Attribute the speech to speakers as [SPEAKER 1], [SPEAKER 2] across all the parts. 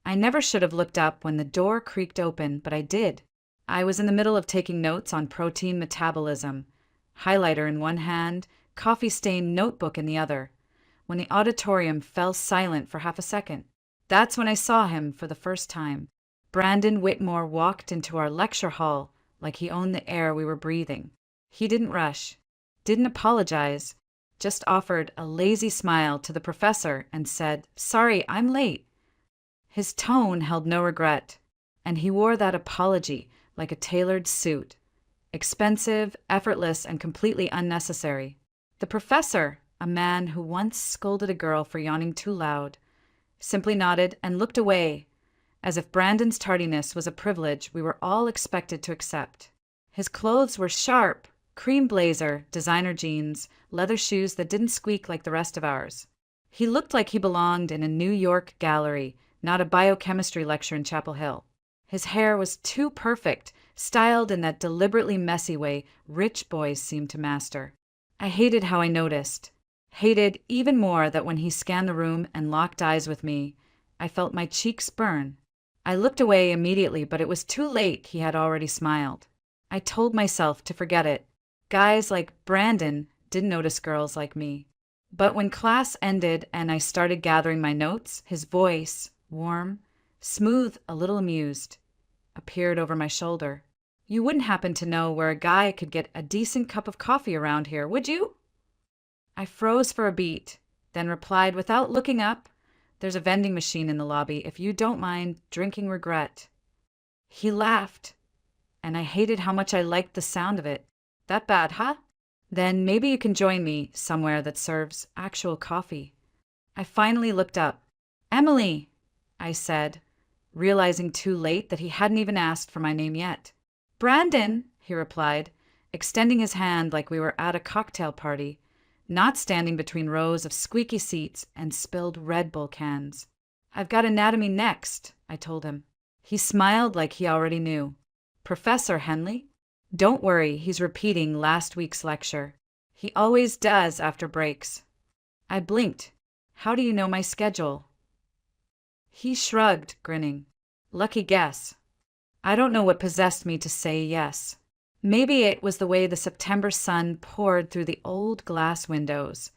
[SPEAKER 1] I never should have looked up when the door creaked open, but I did. I was in the middle of taking notes on protein metabolism, highlighter in one hand, coffee-stained notebook in the other, when the auditorium fell silent for half a second. That's when I saw him for the first time. Brandon Whitmore walked into our lecture hall like he owned the air we were breathing. He didn't rush, didn't apologize, just offered a lazy smile to the professor and said, "Sorry, I'm late." His tone held no regret, and he wore that apology like a tailored suit. Expensive, effortless, and completely unnecessary. The professor, a man who once scolded a girl for yawning too loud, simply nodded and looked away, as if Brandon's tardiness was a privilege we were all expected to accept. His clothes were sharp, cream blazer, designer jeans, leather shoes that didn't squeak like the rest of ours. He looked like he belonged in a New York gallery, not a biochemistry lecture in Chapel Hill. His hair was too perfect, styled in that deliberately messy way rich boys seem to master. I hated how I noticed. Hated even more that when he scanned the room and locked eyes with me, I felt my cheeks burn. I looked away immediately, but it was too late. He had already smiled. I told myself to forget it. Guys like Brandon didn't notice girls like me. But when class ended and I started gathering my notes, his voice, warm, smooth, a little amused, appeared over my shoulder. "You wouldn't happen to know where a guy could get a decent cup of coffee around here, would you?" I froze for a beat, then replied without looking up, "There's a vending machine in the lobby if you don't mind drinking regret." He laughed, and I hated how much I liked the sound of it. "That bad, huh? Then maybe you can join me somewhere that serves actual coffee." I finally looked up. "Emily," I said, realizing too late that he hadn't even asked for my name yet. "Brandon," he replied, extending his hand like we were at a cocktail party, not standing between rows of squeaky seats and spilled Red Bull cans. "I've got anatomy next," I told him. He smiled like he already knew. "Professor Henley? Don't worry, he's repeating last week's lecture. He always does after breaks." I blinked. "How do you know my schedule?" He shrugged, grinning. "Lucky guess." I don't know what possessed me to say yes. Maybe it was the way the September sun poured through the old glass windows,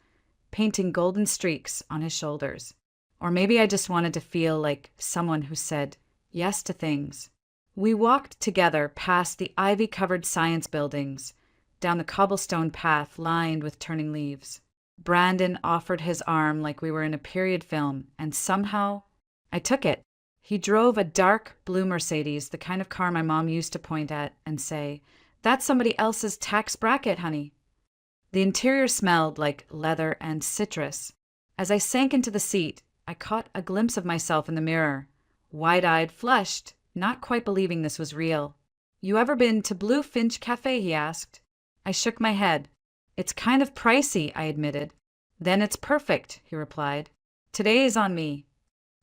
[SPEAKER 1] painting golden streaks on his shoulders. Or maybe I just wanted to feel like someone who said yes to things. We walked together past the ivy-covered science buildings, down the cobblestone path lined with turning leaves. Brandon offered his arm like we were in a period film, and somehow I took it. He drove a dark blue Mercedes, the kind of car my mom used to point at and say, "That's somebody else's tax bracket, honey." The interior smelled like leather and citrus. As I sank into the seat, I caught a glimpse of myself in the mirror, wide-eyed, flushed, not quite believing this was real. "You ever been to Blue Finch Cafe?" he asked. I shook my head. "It's kind of pricey," I admitted. "Then it's perfect," he replied. "Today is on me."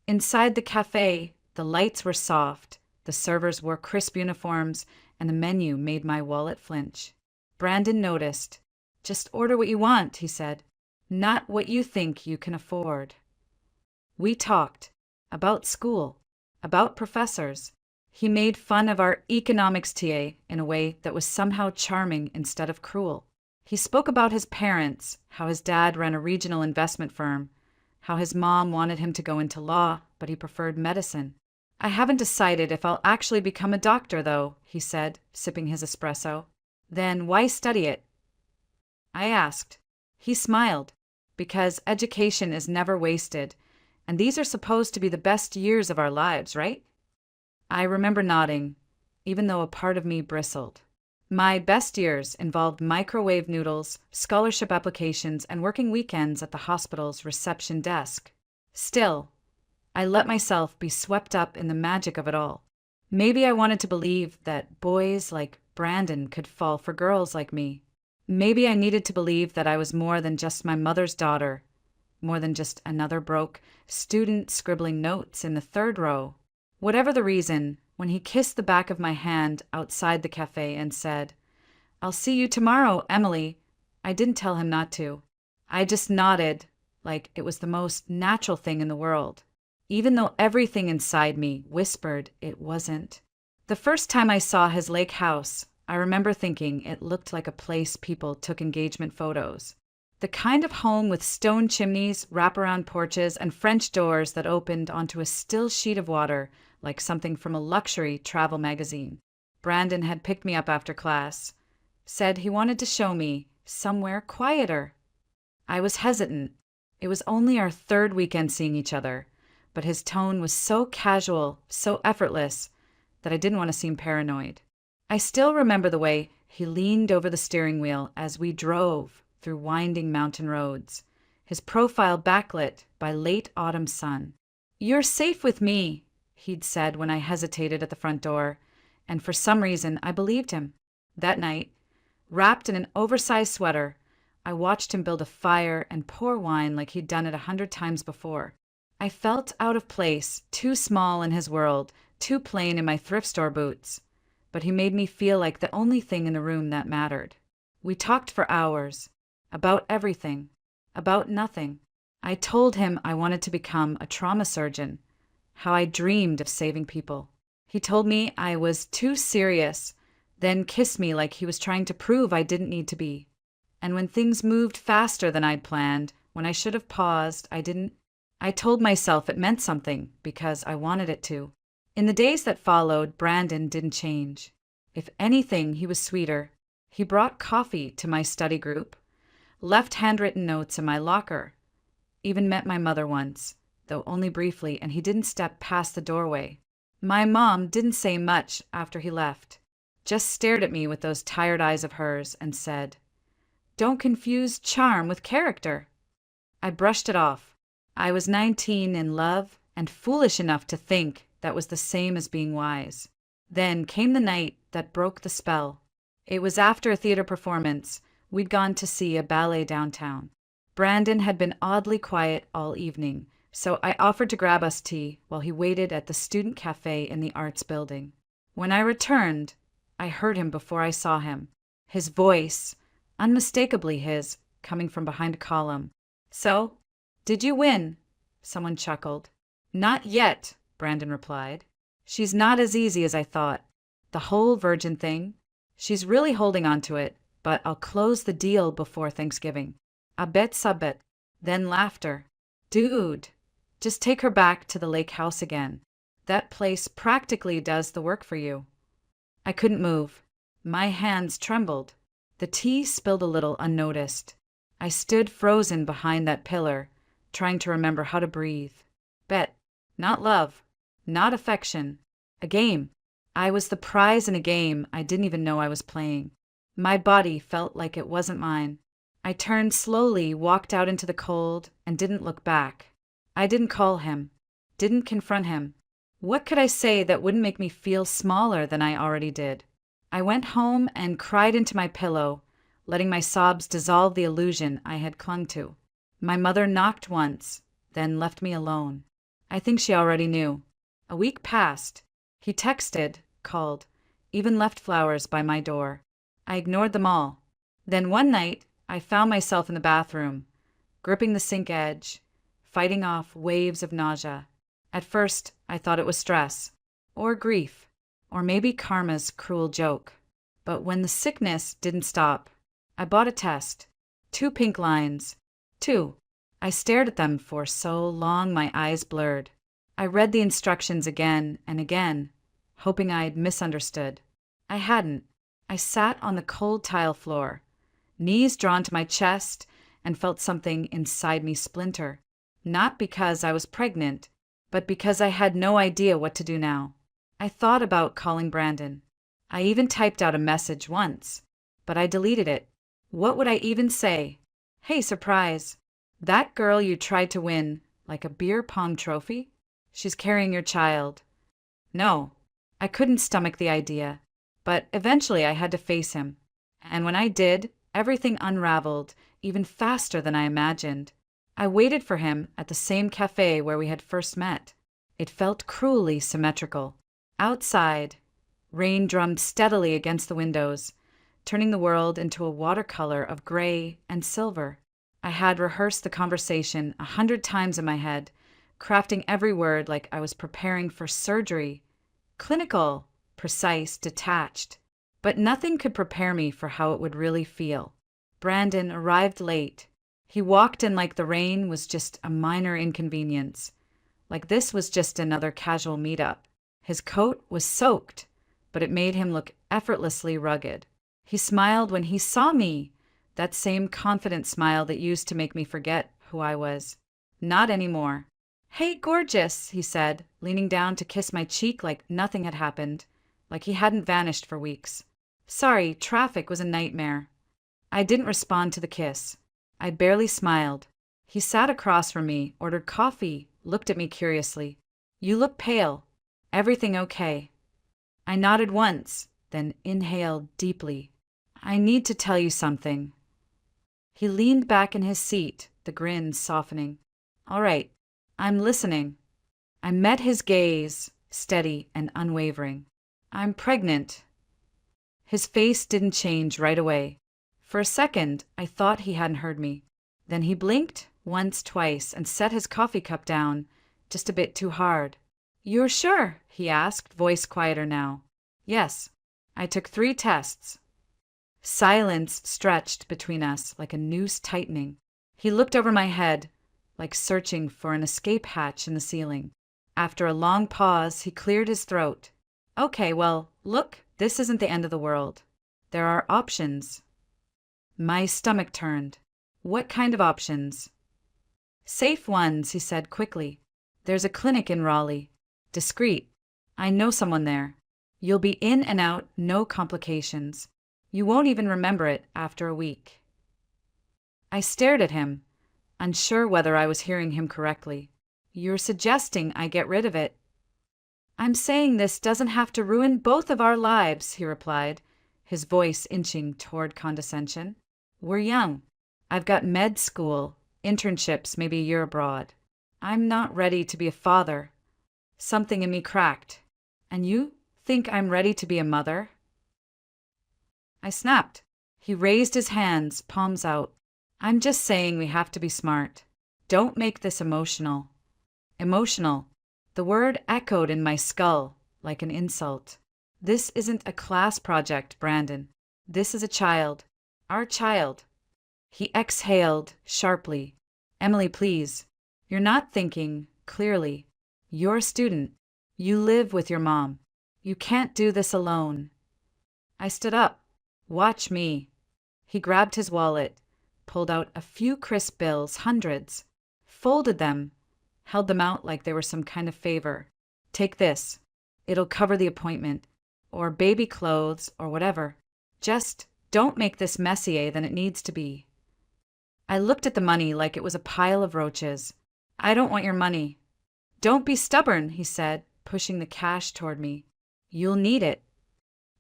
[SPEAKER 1] Inside the cafe, the lights were soft, the servers wore crisp uniforms, and the menu made my wallet flinch. Brandon noticed. "Just order what you want," he said. "Not what you think you can afford." We talked about school, about professors. He made fun of our economics TA in a way that was somehow charming instead of cruel. He spoke about his parents, how his dad ran a regional investment firm, how his mom wanted him to go into law, but he preferred medicine. "I haven't decided if I'll actually become a doctor, though," he said, sipping his espresso. "Then why study it?" I asked. He smiled. "Because education is never wasted, and these are supposed to be the best years of our lives, right?" I remember nodding, even though a part of me bristled. My best years involved microwave noodles, scholarship applications, and working weekends at the hospital's reception desk. Still, I let myself be swept up in the magic of it all. Maybe I wanted to believe that boys like Brandon could fall for girls like me. Maybe I needed to believe that I was more than just my mother's daughter, more than just another broke student scribbling notes in the third row. Whatever the reason, when he kissed the back of my hand outside the cafe and said, "I'll see you tomorrow, Emily," I didn't tell him not to. I just nodded like it was the most natural thing in the world. even though everything inside me whispered it wasn't. The first time I saw his lake house, I remember thinking it looked like a place people took engagement photos. The kind of home with stone chimneys, wraparound porches, and French doors that opened onto a still sheet of water like something from a luxury travel magazine. Brandon had picked me up after class, said he wanted to show me somewhere quieter. I was hesitant. It was only our third weekend seeing each other, but his tone was so casual, so effortless, that I didn't want to seem paranoid. I still remember the way he leaned over the steering wheel as we drove through winding mountain roads, his profile backlit by late autumn sun. "You're safe with me," he'd said when I hesitated at the front door, and for some reason I believed him. That night, wrapped in an oversized sweater, I watched him build a fire and pour wine like he'd done it 100 times before. I felt out of place, too small in his world, too plain in my thrift store boots. But he made me feel like the only thing in the room that mattered. We talked for hours. About everything. About nothing. I told him I wanted to become a trauma surgeon. How I dreamed of saving people. He told me I was too serious, then kissed me like he was trying to prove I didn't need to be. And when things moved faster than I'd planned, when I should have paused, I told myself it meant something because I wanted it to. In the days that followed, Brandon didn't change. If anything, he was sweeter. He brought coffee to my study group, left handwritten notes in my locker, even met my mother once, though only briefly, and he didn't step past the doorway. My mom didn't say much after he left, just stared at me with those tired eyes of hers and said, "Don't confuse charm with character." I brushed it off. I was 19 in love and foolish enough to think that was the same as being wise. Then came the night that broke the spell. It was after a theater performance. We'd gone to see a ballet downtown. Brandon had been oddly quiet all evening, so I offered to grab us tea while he waited at the student cafe in the arts building. When I returned, I heard him before I saw him. His voice, unmistakably his, coming from behind a column. "So, did you win?" Someone chuckled. "Not yet," Brandon replied. "She's not as easy as I thought. The whole virgin thing. She's really holding on to it, but I'll close the deal before Thanksgiving. I bet sabet." Then laughter. "Dude, just take her back to the lake house again. That place practically does the work for you." I couldn't move. My hands trembled. The tea spilled a little unnoticed. I stood frozen behind that pillar, trying to remember how to breathe. Bet. Not love. Not affection. A game. I was the prize in a game I didn't even know I was playing. My body felt like it wasn't mine. I turned slowly, walked out into the cold, and didn't look back. I didn't call him. Didn't confront him. What could I say that wouldn't make me feel smaller than I already did? I went home and cried into my pillow, letting my sobs dissolve the illusion I had clung to. My mother knocked once, then left me alone. I think she already knew. A week passed. He texted, called, even left flowers by my door. I ignored them all. Then one night, I found myself in the bathroom, gripping the sink edge, fighting off waves of nausea. At first, I thought it was stress, or grief, or maybe karma's cruel joke. But when the sickness didn't stop, I bought a test. 2 pink lines. 2. I stared at them for so long my eyes blurred. I read the instructions again and again, hoping I'd misunderstood. I hadn't. I sat on the cold tile floor, knees drawn to my chest, and felt something inside me splinter. Not because I was pregnant, but because I had no idea what to do now. I thought about calling Brandon. I even typed out a message once, but I deleted it. What would I even say? "Hey, surprise. That girl you tried to win, like a beer pong trophy? She's carrying your child." No, I couldn't stomach the idea. But eventually I had to face him. And when I did, everything unraveled, even faster than I imagined. I waited for him at the same cafe where we had first met. It felt cruelly symmetrical. Outside, rain drummed steadily against the windows, turning the world into a watercolor of gray and silver. I had rehearsed the conversation 100 times in my head, crafting every word like I was preparing for surgery. Clinical, precise, detached. But nothing could prepare me for how it would really feel. Brandon arrived late. He walked in like the rain was just a minor inconvenience, like this was just another casual meetup. His coat was soaked, but it made him look effortlessly rugged. He smiled when he saw me, that same confident smile that used to make me forget who I was. Not anymore. "Hey, gorgeous," he said, leaning down to kiss my cheek like nothing had happened, like he hadn't vanished for weeks. Sorry, traffic was a nightmare. I didn't respond to the kiss. I barely smiled. He sat across from me, ordered coffee, looked at me curiously. "You look pale. Everything okay?" I nodded once, then inhaled deeply. "I need to tell you something." He leaned back in his seat, the grin softening. "All right, I'm listening." I met his gaze, steady and unwavering. "I'm pregnant." His face didn't change right away. For a second, I thought he hadn't heard me. Then he blinked once, twice, and set his coffee cup down, just a bit too hard. "You're sure?" he asked, voice quieter now. "Yes. I took 3 tests." Silence stretched between us like a noose tightening. He looked over my head, like searching for an escape hatch in the ceiling. After a long pause, he cleared his throat. "Okay, well, look, this isn't the end of the world. There are options." My stomach turned. "What kind of options?" "Safe ones," he said quickly. "There's a clinic in Raleigh. Discreet. I know someone there. You'll be in and out, no complications. You won't even remember it after a week." I stared at him, unsure whether I was hearing him correctly. "You're suggesting I get rid of it?" "I'm saying this doesn't have to ruin both of our lives," he replied, his voice inching toward condescension. "We're young. I've got med school, internships, maybe a year abroad. I'm not ready to be a father." Something in me cracked. "And you think I'm ready to be a mother?" I snapped. He raised his hands, palms out. "I'm just saying we have to be smart. Don't make this emotional." Emotional. The word echoed in my skull like an insult. "This isn't a class project, Brandon. This is a child. Our child." He exhaled sharply. "Emily, please. You're not thinking clearly. You're a student. You live with your mom. You can't do this alone." I stood up. "Watch me." He grabbed his wallet, pulled out a few crisp bills, hundreds, folded them, held them out like they were some kind of favor. "Take this. It'll cover the appointment, or baby clothes, or whatever. Just don't make this messier than it needs to be." I looked at the money like it was a pile of roaches. "I don't want your money." "Don't be stubborn," he said, pushing the cash toward me. "You'll need it."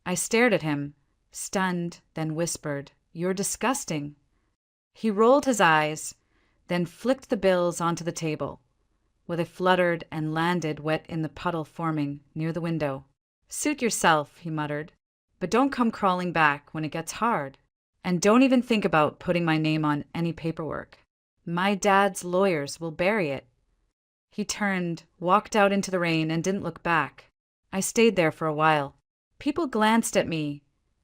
[SPEAKER 1] I stared at him, stunned, then whispered, "You're disgusting." He rolled his eyes, then flicked the bills onto the table, where they fluttered and landed wet in the puddle forming near the window. "Suit yourself," he muttered, "but don't come crawling back when it gets hard. And don't even think about putting my name on any paperwork. My dad's lawyers will bury it." He turned, walked out into the rain, and didn't look back. I stayed there for a while. People glanced at me,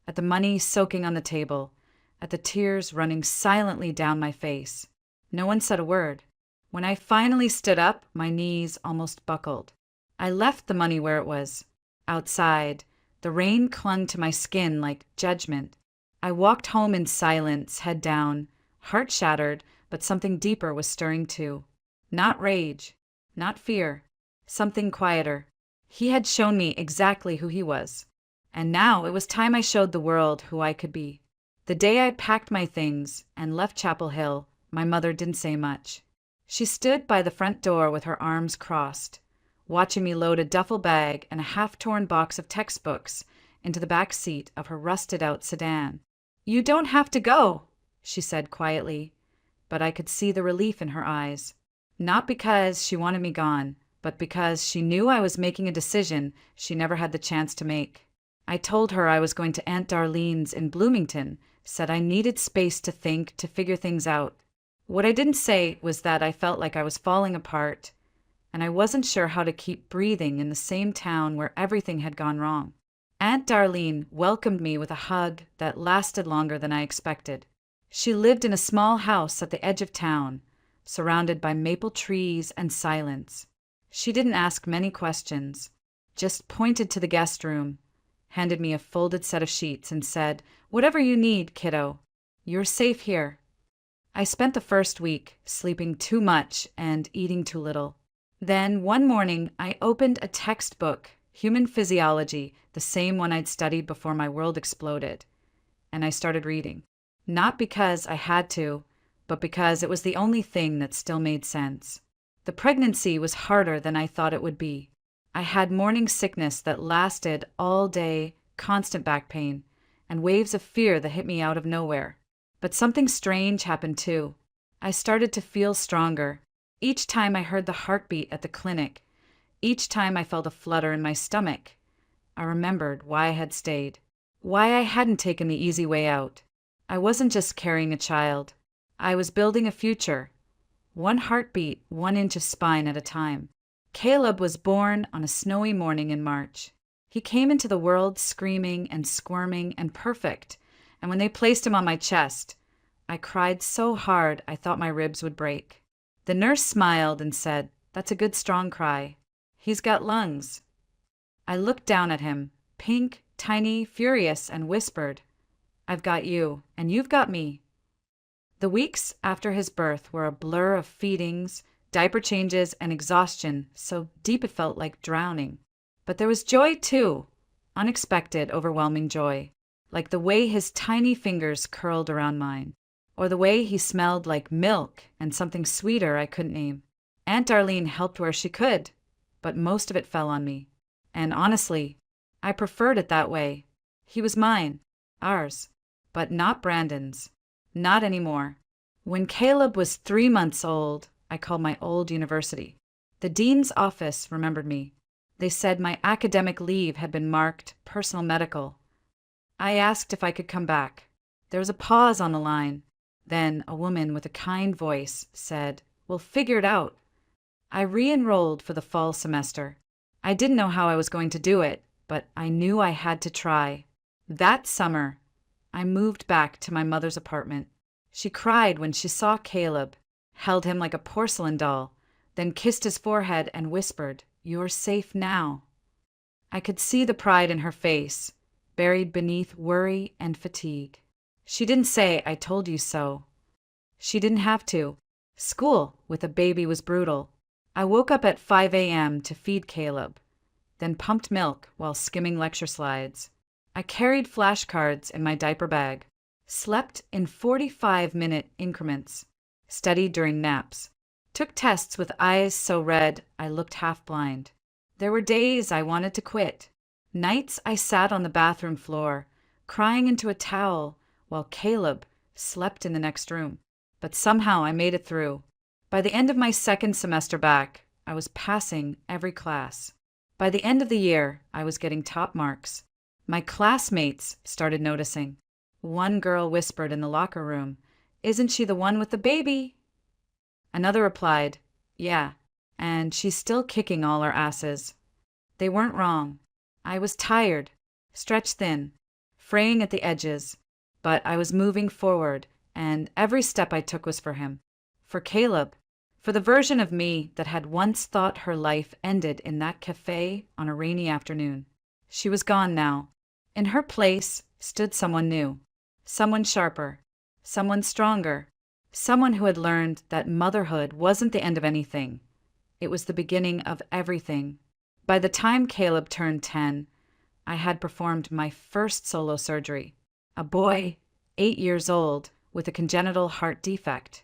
[SPEAKER 1] at the money soaking on the table, at the tears running silently down my face. No one said a word. When I finally stood up, my knees almost buckled. I left the money where it was. Outside, the rain clung to my skin like judgment. I walked home in silence, head down, heart shattered, but something deeper was stirring too. Not rage, not fear, something quieter. He had shown me exactly who he was, and now it was time I showed the world who I could be. The day I packed my things and left Chapel Hill, my mother didn't say much. She stood by the front door with her arms crossed, watching me load a duffel bag and a half-torn box of textbooks into the back seat of her rusted-out sedan. "You don't have to go," she said quietly, but I could see the relief in her eyes. Not because she wanted me gone, but because she knew I was making a decision she never had the chance to make. I told her I was going to Aunt Darlene's in Bloomington, said I needed space to think, to figure things out. What I didn't say was that I felt like I was falling apart, and I wasn't sure how to keep breathing in the same town where everything had gone wrong. Aunt Darlene welcomed me with a hug that lasted longer than I expected. She lived in a small house at the edge of town, surrounded by maple trees and silence. She didn't ask many questions, just pointed to the guest room, handed me a folded set of sheets, and said, "Whatever you need, kiddo. You're safe here." I spent the first week sleeping too much and eating too little. Then, one morning, I opened a textbook, Human Physiology, the same one I'd studied before my world exploded, and I started reading. Not because I had to, but because it was the only thing that still made sense. The pregnancy was harder than I thought it would be. I had morning sickness that lasted all day, constant back pain, and waves of fear that hit me out of nowhere. But something strange happened too. I started to feel stronger. Each time I heard the heartbeat at the clinic, each time I felt a flutter in my stomach, I remembered why I had stayed, why I hadn't taken the easy way out. I wasn't just carrying a child. I was building a future. One heartbeat, 1 inch of spine at a time. Caleb was born on a snowy morning in March. He came into the world screaming and squirming and perfect, and when they placed him on my chest, I cried so hard I thought my ribs would break. The nurse smiled and said, "That's a good strong cry. He's got lungs." I looked down at him, pink, tiny, furious, and whispered, "I've got you, and you've got me." The weeks after his birth were a blur of feedings, diaper changes, and exhaustion so deep it felt like drowning. But there was joy too, unexpected, overwhelming joy, like the way his tiny fingers curled around mine, or the way he smelled like milk and something sweeter I couldn't name. Aunt Darlene helped where she could, but most of it fell on me. And honestly, I preferred it that way. He was mine, ours, but not Brandon's. Not anymore. When Caleb was 3 months old, I called my old university. The dean's office remembered me. They said my academic leave had been marked personal medical. I asked if I could come back. There was a pause on the line. Then a woman with a kind voice said, "We'll figure it out." I re-enrolled for the fall semester. I didn't know how I was going to do it, but I knew I had to try. That summer, I moved back to my mother's apartment. She cried when she saw Caleb, held him like a porcelain doll, then kissed his forehead and whispered, "You're safe now." I could see the pride in her face, buried beneath worry and fatigue. She didn't say, "I told you so." She didn't have to. School with a baby was brutal. I woke up at 5 a.m. to feed Caleb, then pumped milk while skimming lecture slides. I carried flashcards in my diaper bag, slept in 45-minute increments, studied during naps, took tests with eyes so red I looked half blind. There were days I wanted to quit, nights I sat on the bathroom floor, crying into a towel while Caleb slept in the next room. But somehow I made it through. By the end of my second semester back, I was passing every class. By the end of the year, I was getting top marks. My classmates started noticing. One girl whispered in the locker room, "Isn't she the one with the baby?" Another replied, "Yeah, and she's still kicking all our asses." They weren't wrong. I was tired, stretched thin, fraying at the edges, but I was moving forward, and every step I took was for him, for Caleb, for the version of me that had once thought her life ended in that cafe on a rainy afternoon. She was gone now. In her place stood someone new, someone sharper, someone stronger, someone who had learned that motherhood wasn't the end of anything. It was the beginning of everything. By the time Caleb turned 10, I had performed my first solo surgery. A boy, 8 years old, with a congenital heart defect.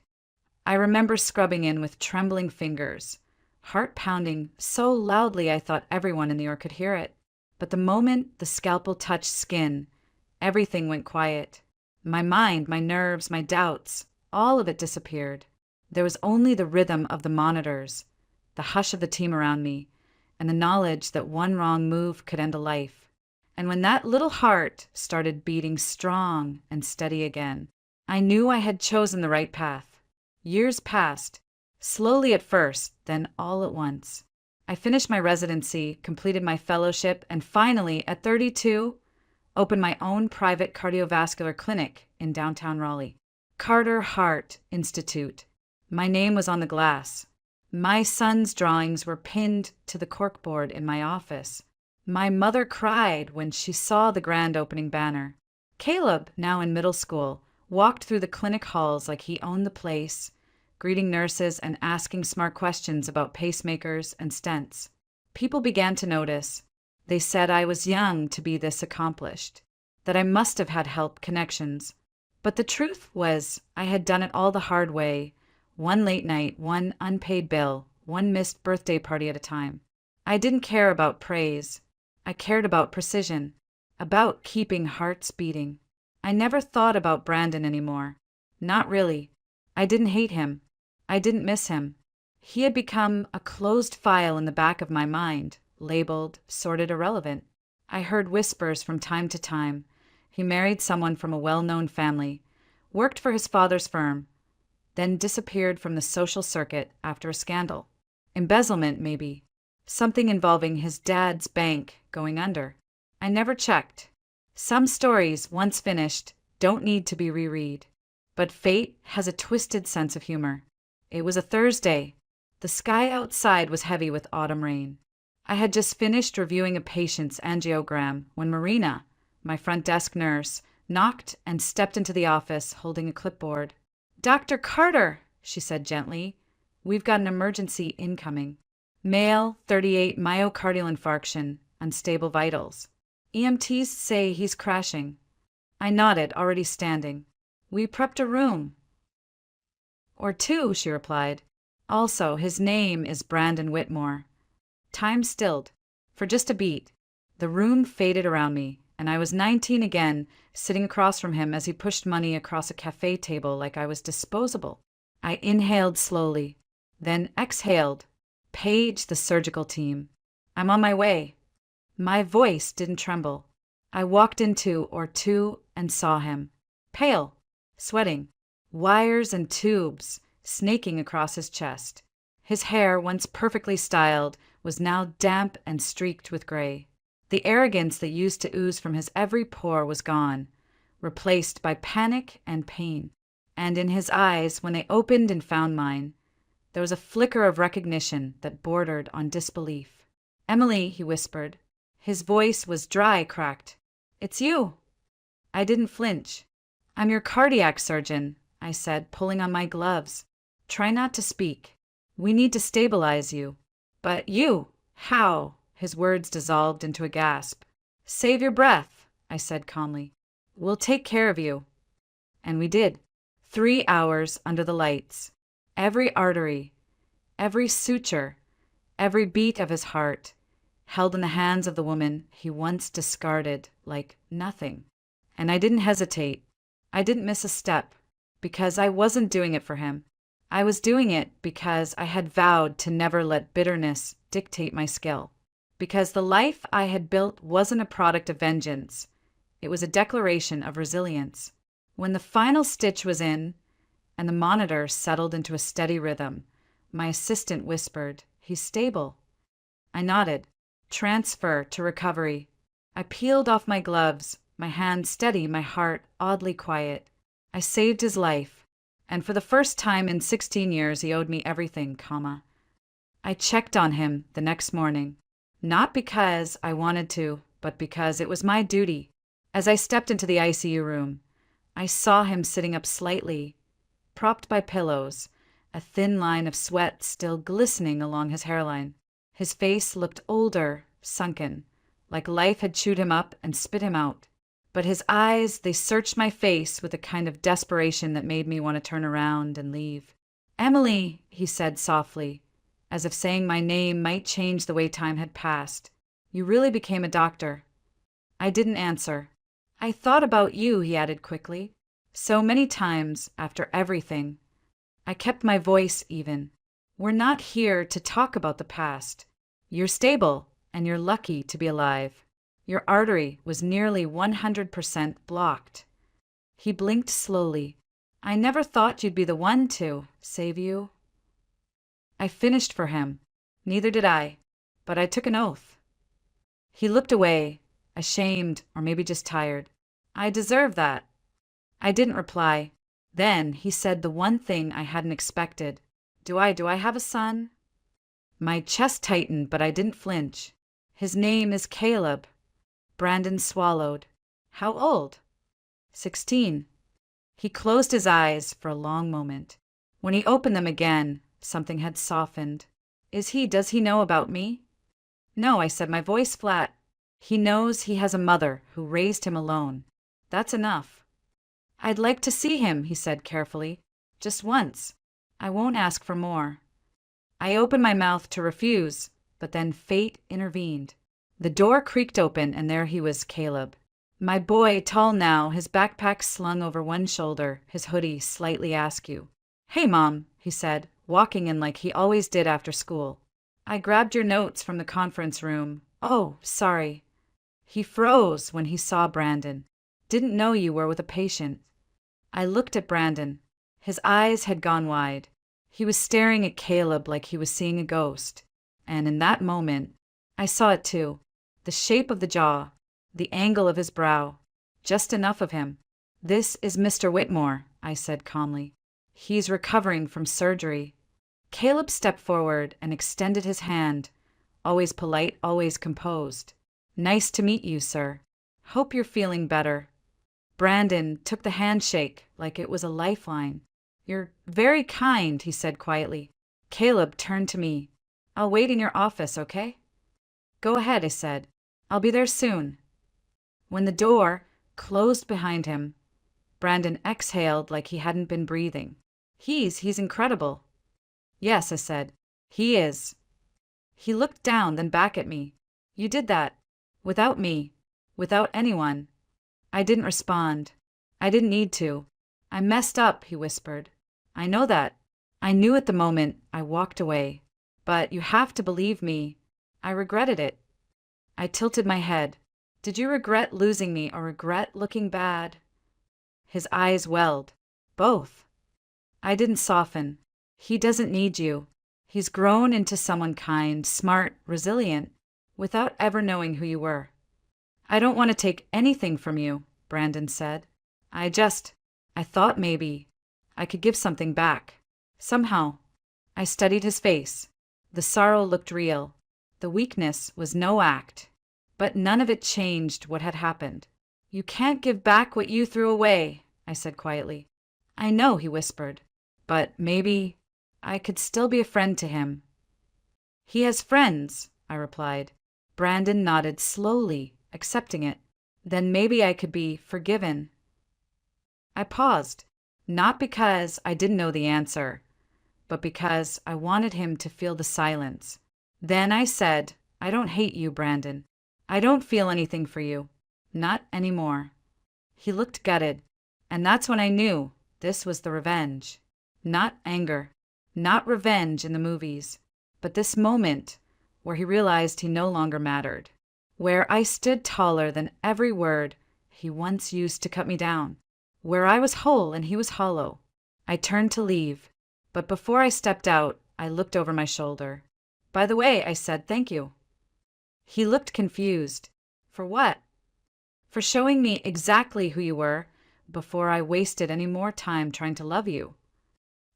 [SPEAKER 1] I remember scrubbing in with trembling fingers, heart pounding so loudly I thought everyone in the OR could hear it. But the moment the scalpel touched skin, everything went quiet. My mind, my nerves, my doubts, all of it disappeared. There was only the rhythm of the monitors, the hush of the team around me, and the knowledge that one wrong move could end a life. And when that little heart started beating strong and steady again, I knew I had chosen the right path. Years passed. Slowly at first, then all at once. I finished my residency, completed my fellowship, and finally, at 32, opened my own private cardiovascular clinic in downtown Raleigh. Carter Heart Institute. My name was on the glass. My son's drawings were pinned to the corkboard in my office. My mother cried when she saw the grand opening banner. Caleb, now in middle school, walked through the clinic halls like he owned the place, greeting nurses and asking smart questions about pacemakers and stents. People began to notice. They said I was young to be this accomplished, that I must have had help connections. But the truth was, I had done it all the hard way, one late night, one unpaid bill, one missed birthday party at a time. I didn't care about praise. I cared about precision, about keeping hearts beating. I never thought about Brandon anymore. Not really. I didn't hate him. I didn't miss him. He had become a closed file in the back of my mind, labeled, sorted irrelevant. I heard whispers from time to time. He married someone from a well-known family, worked for his father's firm, then disappeared from the social circuit after a scandal. Embezzlement, maybe. Something involving his dad's bank going under. I never checked. Some stories, once finished, don't need to be reread. But fate has a twisted sense of humor. It was a Thursday. The sky outside was heavy with autumn rain. I had just finished reviewing a patient's angiogram when Marina, my front desk nurse, knocked and stepped into the office holding a clipboard. "Dr. Carter," she said gently, "we've got an emergency incoming. Male, 38, myocardial infarction, unstable vitals. EMTs say he's crashing." I nodded, already standing. "We prepped a room." "Or two," she replied. "Also, his name is Brandon Whitmore." Time stilled. For just a beat. The room faded around me, and I was 19 again, sitting across from him as he pushed money across a cafe table like I was disposable. I inhaled slowly, then exhaled. "Page the surgical team. I'm on my way." My voice didn't tremble. I walked into or two and saw him. Pale, sweating, wires and tubes snaking across his chest. His hair, once perfectly styled, was now damp and streaked with gray. The arrogance that used to ooze from his every pore was gone, replaced by panic and pain. And in his eyes, when they opened and found mine, there was a flicker of recognition that bordered on disbelief. "Emily," he whispered. His voice was dry, cracked. "It's you." I didn't flinch. "I'm your cardiac surgeon," I said, pulling on my gloves. "Try not to speak. We need to stabilize you." "But you, how?" His words dissolved into a gasp. "Save your breath," I said calmly. "We'll take care of you." And we did. 3 hours under the lights. Every artery, every suture, every beat of his heart, held in the hands of the woman he once discarded like nothing. And I didn't hesitate. I didn't miss a step, because I wasn't doing it for him. I was doing it because I had vowed to never let bitterness dictate my skill. Because the life I had built wasn't a product of vengeance. It was a declaration of resilience. When the final stitch was in, and the monitor settled into a steady rhythm, my assistant whispered, "He's stable." I nodded. Transfer to recovery. I peeled off my gloves, my hand steady, my heart oddly quiet. I saved his life, and for the first time in 16 years he owed me everything, comma. I checked on him the next morning, not because I wanted to, but because it was my duty. As I stepped into the ICU room, I saw him sitting up slightly, propped by pillows, a thin line of sweat still glistening along his hairline. His face looked older, sunken, like life had chewed him up and spit him out. But his eyes, they searched my face with a kind of desperation that made me want to turn around and leave. "Emily," he said softly, as if saying my name might change the way time had passed. "You really became a doctor." I didn't answer. "I thought about you," he added quickly. "So many times, after everything." I kept my voice even. "We're not here to talk about the past. You're stable, and you're lucky to be alive. Your artery was nearly 100% blocked." He blinked slowly. "I never thought you'd be the one to save you." I finished for him. Neither did I. But I took an oath. He looked away, ashamed or maybe just tired. I deserve that. I didn't reply. Then he said the one thing I hadn't expected. Do I have a son? My chest tightened, but I didn't flinch. His name is Caleb. Brandon swallowed. How old? 16. He closed his eyes for a long moment. When he opened them again, something had softened. Does he know about me? No, I said, my voice flat. He knows he has a mother who raised him alone. That's enough. I'd like to see him, he said carefully. Just once. I won't ask for more. I opened my mouth to refuse, but then fate intervened. The door creaked open, and there he was, Caleb. My boy, tall now, his backpack slung over one shoulder, his hoodie slightly askew. Hey, Mom, he said, walking in like he always did after school. I grabbed your notes from the conference room. Oh, sorry. He froze when he saw Brandon. Didn't know you were with a patient. I looked at Brandon. His eyes had gone wide. He was staring at Caleb like he was seeing a ghost. And in that moment, I saw it too. The shape of the jaw, the angle of his brow, just enough of him. This is Mr. Whitmore, I said calmly. He's recovering from surgery. Caleb stepped forward and extended his hand, always polite, always composed. Nice to meet you, sir. Hope you're feeling better. Brandon took the handshake like it was a lifeline. You're very kind, he said quietly. Caleb turned to me. I'll wait in your office, okay? Go ahead, I said. I'll be there soon. When the door closed behind him, Brandon exhaled like he hadn't been breathing. He's incredible. Yes, I said. He is. He looked down, then back at me. You did that. Without me. Without anyone. I didn't respond. I didn't need to. I messed up, he whispered. I know that. I knew at the moment. I walked away. But you have to believe me. I regretted it. I tilted my head. Did you regret losing me or regret looking bad? His eyes welled. Both. I didn't soften. He doesn't need you. He's grown into someone kind, smart, resilient, without ever knowing who you were. I don't want to take anything from you, Brandon said. I thought maybe I could give something back. Somehow. I studied his face. The sorrow looked real. The weakness was no act. But none of it changed what had happened. You can't give back what you threw away, I said quietly. I know, he whispered. But maybe I could still be a friend to him. He has friends, I replied. Brandon nodded slowly, accepting it. Then maybe I could be forgiven. I paused, not because I didn't know the answer, but because I wanted him to feel the silence. Then I said, I don't hate you, Brandon. I don't feel anything for you. Not anymore. He looked gutted, and that's when I knew this was the revenge. Not anger, not revenge in the movies, but this moment where he realized he no longer mattered, where I stood taller than every word he once used to cut me down, where I was whole and he was hollow. I turned to leave, but before I stepped out, I looked over my shoulder. By the way, I said, thank you. He looked confused. For what? For showing me exactly who you were before I wasted any more time trying to love you.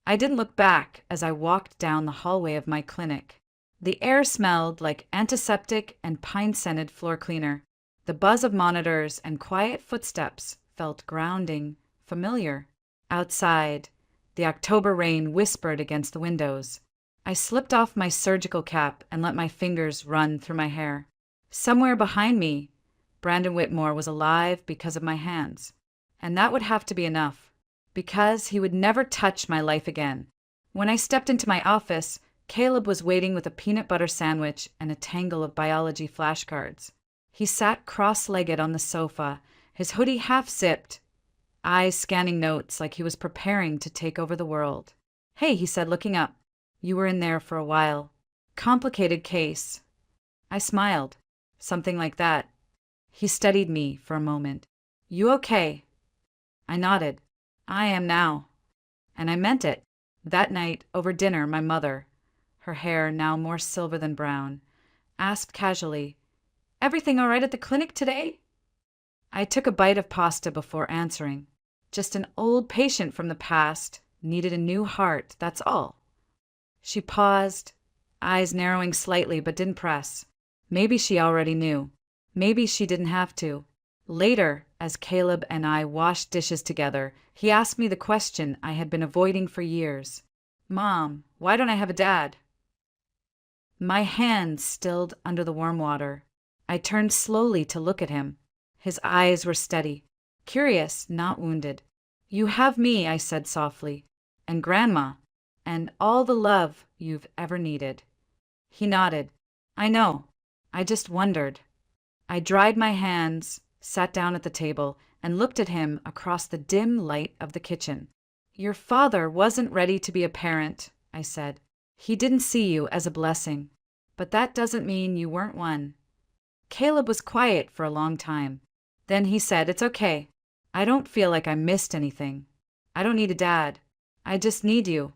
[SPEAKER 1] I didn't look back as I walked down the hallway of my clinic. The air smelled like antiseptic and pine-scented floor cleaner. The buzz of monitors and quiet footsteps felt grounding, familiar. Outside, the October rain whispered against the windows. I slipped off my surgical cap and let my fingers run through my hair. Somewhere behind me, Brandon Whitmore was alive because of my hands. And that would have to be enough, because he would never touch my life again. When I stepped into my office, Caleb was waiting with a peanut butter sandwich and a tangle of biology flashcards. He sat cross-legged on the sofa, his hoodie half-zipped, eyes scanning notes like he was preparing to take over the world. Hey, he said, looking up. You were in there for a while. Complicated case. I smiled. Something like that. He studied me for a moment. You okay? I nodded. I am now. And I meant it. That night, over dinner, my mother, her hair now more silver than brown, asked casually, "Everything all right at the clinic today?" I took a bite of pasta before answering. Just an old patient from the past, needed a new heart, that's all. She paused, eyes narrowing slightly but didn't press. Maybe she already knew. Maybe she didn't have to. Later, as Caleb and I washed dishes together, he asked me the question I had been avoiding for years. "Mom, why don't I have a dad?" My hands stilled under the warm water. I turned slowly to look at him. His eyes were steady, curious, not wounded. "You have me," I said softly, "and Grandma, and all the love you've ever needed." He nodded. "I know. I just wondered." I dried my hands, sat down at the table, and looked at him across the dim light of the kitchen. "Your father wasn't ready to be a parent," I said. "He didn't see you as a blessing. But that doesn't mean you weren't one." Caleb was quiet for a long time. Then he said, "It's okay. I don't feel like I missed anything. I don't need a dad. I just need you."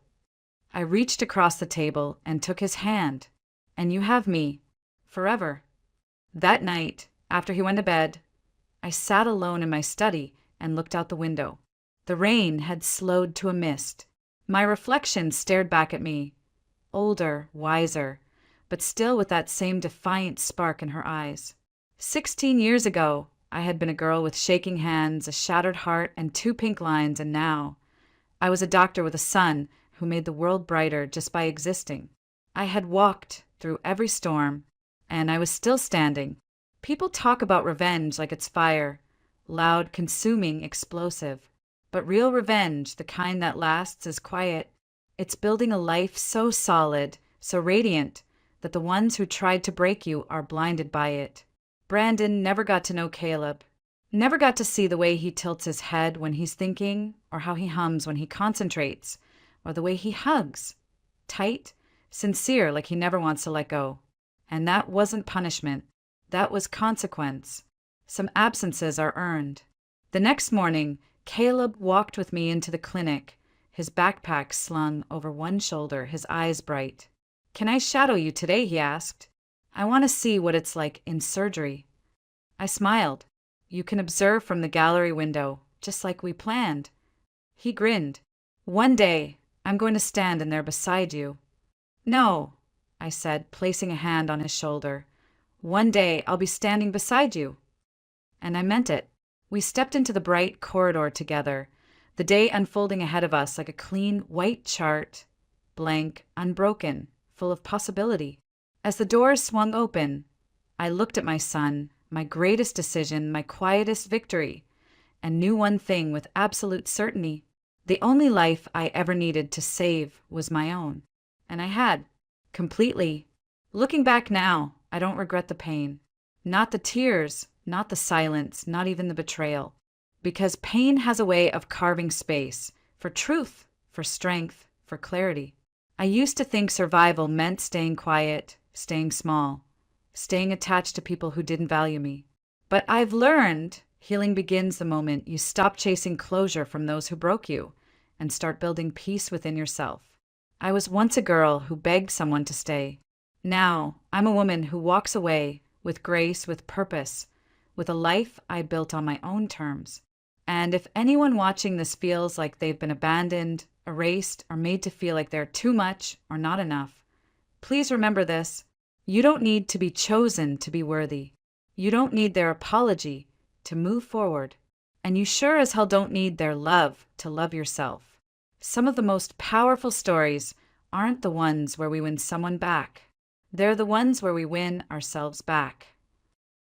[SPEAKER 1] I reached across the table and took his hand. "And you have me. Forever." That night, after he went to bed, I sat alone in my study and looked out the window. The rain had slowed to a mist. My reflection stared back at me, older, wiser, but still with that same defiant spark in her eyes. 16 years ago, I had been a girl with shaking hands, a shattered heart, and 2 pink lines, and now I was a doctor with a son who made the world brighter just by existing. I had walked through every storm, and I was still standing. People talk about revenge like it's fire, loud, consuming, explosive. But real revenge, the kind that lasts, is quiet. It's building a life so solid, so radiant, that the ones who tried to break you are blinded by it. Brandon never got to know Caleb, never got to see the way he tilts his head when he's thinking, or how he hums when he concentrates, or the way he hugs. Tight, sincere, like he never wants to let go. And that wasn't punishment. That was consequence. Some absences are earned. The next morning, Caleb walked with me into the clinic, his backpack slung over one shoulder, his eyes bright. "Can I shadow you today?" he asked. "I want to see what it's like in surgery." I smiled. "You can observe from the gallery window, just like we planned." He grinned. "One day, I'm going to stand in there beside you." "No," I said, placing a hand on his shoulder. "One day, I'll be standing beside you." And I meant it. We stepped into the bright corridor together, the day unfolding ahead of us like a clean, white chart, blank, unbroken, full of possibility. As the doors swung open, I looked at my son, my greatest decision, my quietest victory, and knew one thing with absolute certainty. The only life I ever needed to save was my own. And I had. Completely. Looking back now, I don't regret the pain. Not the tears, not the silence, not even the betrayal. Because pain has a way of carving space for truth, for strength, for clarity. I used to think survival meant staying quiet, staying small, staying attached to people who didn't value me. But I've learned healing begins the moment you stop chasing closure from those who broke you and start building peace within yourself. I was once a girl who begged someone to stay. Now, I'm a woman who walks away with grace, with purpose, with a life I built on my own terms. And if anyone watching this feels like they've been abandoned, erased, or made to feel like they're too much or not enough, please remember this. You don't need to be chosen to be worthy. You don't need their apology to move forward. And you sure as hell don't need their love to love yourself. Some of the most powerful stories aren't the ones where we win someone back. They're the ones where we win ourselves back.